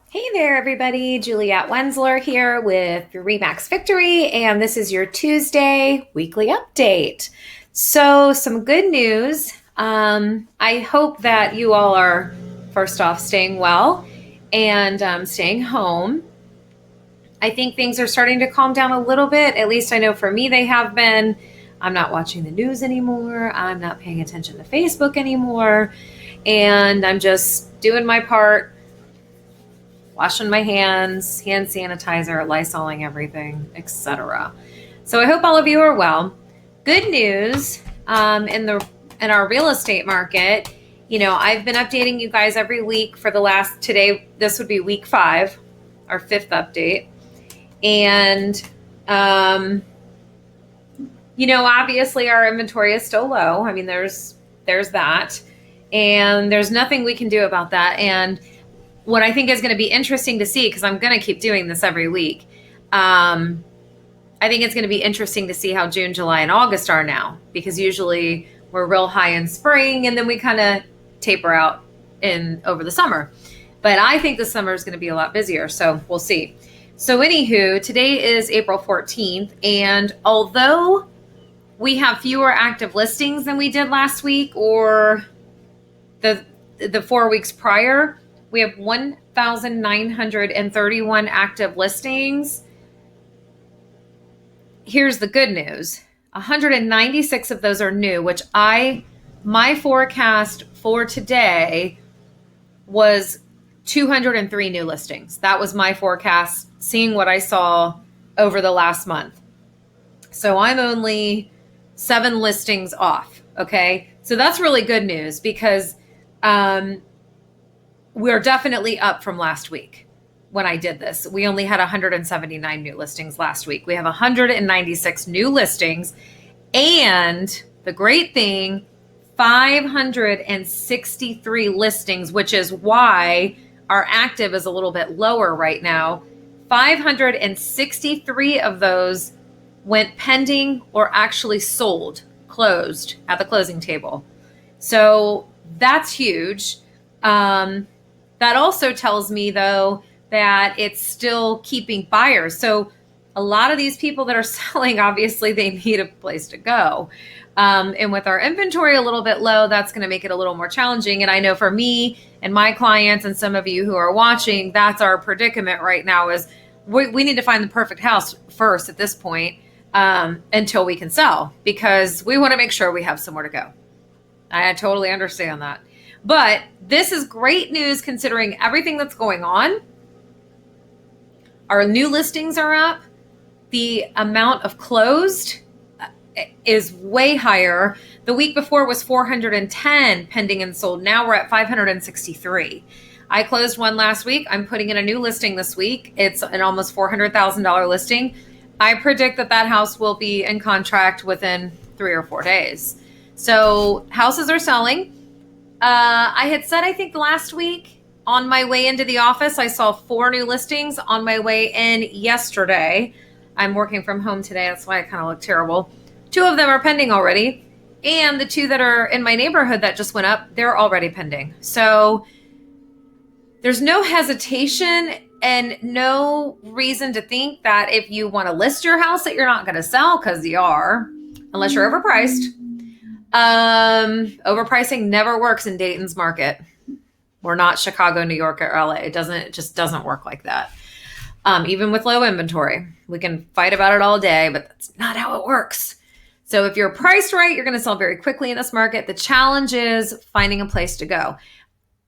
Hey there, everybody. Juliette Wensler here with Remax Victory, and this is your Tuesday weekly update. So, some good news. I hope that you all are, first off, staying well and staying home. I think things are starting to calm down a little bit. At least I know for me they have been. I'm not watching the news anymore. I'm not paying attention to Facebook anymore. And I'm just doing my part, washing my hands, hand sanitizer, lysoling everything, etc. So I hope all of you are well. Good news in our real estate market. I've been updating you guys every week for the last today. This would be week 5, our 5th update, and obviously our inventory is still low. I mean, there's that, and there's nothing we can do about that. And what I think is going to be interesting to see, because I'm going to keep doing this every week, I think it's going to be interesting to see how June, July, and August are now, because usually we're real high in spring and then we kind of taper out in over the summer. But I think the summer is going to be a lot busier, so we'll see. So anywho, today is April 14th, and although we have fewer active listings than we did last week or the 4 weeks prior, we have 1,931 active listings. Here's the good news. 196 of those are new, which my forecast for today was 203 new listings. That was my forecast, seeing what I saw over the last month. So I'm only 7 listings off. Okay. So that's really good news, because we're definitely up from last week when I did this. We only had 179 new listings last week. We have 196 new listings. And the great thing, 563 listings, which is why our active is a little bit lower right now. 563 of those went pending or actually sold, closed at the closing table. So that's huge. That also tells me, though, that it's still keeping buyers. So a lot of these people that are selling, obviously, they need a place to go. And with our inventory a little bit low, that's going to make it a little more challenging. And I know for me and my clients and some of you who are watching, that's our predicament right now, is we need to find the perfect house first at this point, until we can sell, because we want to make sure we have somewhere to go. I totally understand that. But this is great news considering everything that's going on. Our new listings are up. The amount of closed is way higher. The week before was 410 pending and sold. Now we're at 563. I closed one last week. I'm putting in a new listing this week. It's an almost $400,000 listing. I predict that house will be in contract within 3 or 4 days. So houses are selling. I had said, I think last week on my way into the office, I saw 4 new listings on my way in yesterday. I'm working from home today. That's why I kind of look terrible. 2 of them are pending already. And the 2 that are in my neighborhood that just went up, they're already pending. So there's no hesitation and no reason to think that if you want to list your house that you're not going to sell, because you are, unless you're overpriced. Overpricing never works in Dayton's market. We're not Chicago, New York, or LA. It just doesn't work like that. Even with low inventory, we can fight about it all day, but that's not how it works. So if you're priced right, you're going to sell very quickly in this market. The challenge is finding a place to go.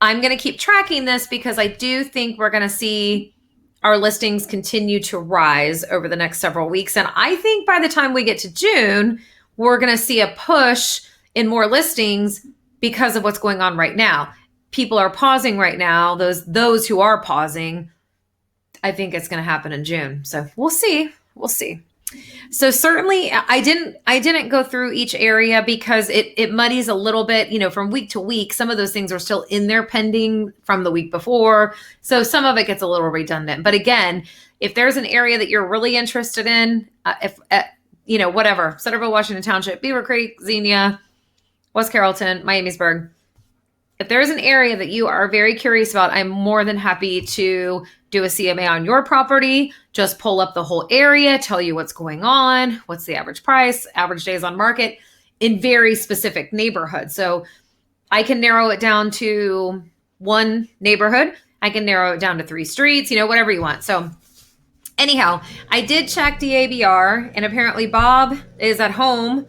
I'm going to keep tracking this because I do think we're going to see our listings continue to rise over the next several weeks. And I think by the time we get to June, we're going to see a push in more listings because of what's going on right now. People are pausing right now. Those who are pausing, I think it's going to happen in June. So we'll see. We'll see. So certainly I didn't go through each area because it muddies a little bit, from week to week. Some of those things are still in there pending from the week before. So some of it gets a little redundant. But again, if there's an area that you're really interested in, whatever, Centerville, Washington Township, Beaver Creek, Xenia, West Carrollton, Miamisburg, if there's an area that you are very curious about, I'm more than happy to do a CMA on your property. Just pull up the whole area, tell you what's going on, what's the average price, average days on market in very specific neighborhoods. So I can narrow it down to one neighborhood. I can narrow it down to 3 streets, whatever you want. So anyhow, I did check DABR, and apparently Bob is at home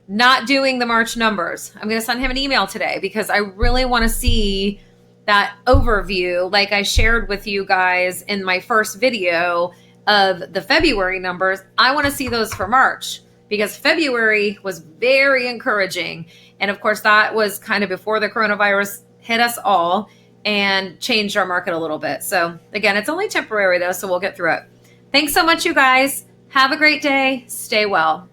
not doing the March numbers. I'm going to send him an email today because I really want to see that overview like I shared with you guys in my first video of the February numbers. I want to see those for March because February was very encouraging. And of course, that was kind of before the coronavirus hit us all and changed our market a little bit. So again, it's only temporary though, so we'll get through it. Thanks so much, you guys. Have a great day. Stay well.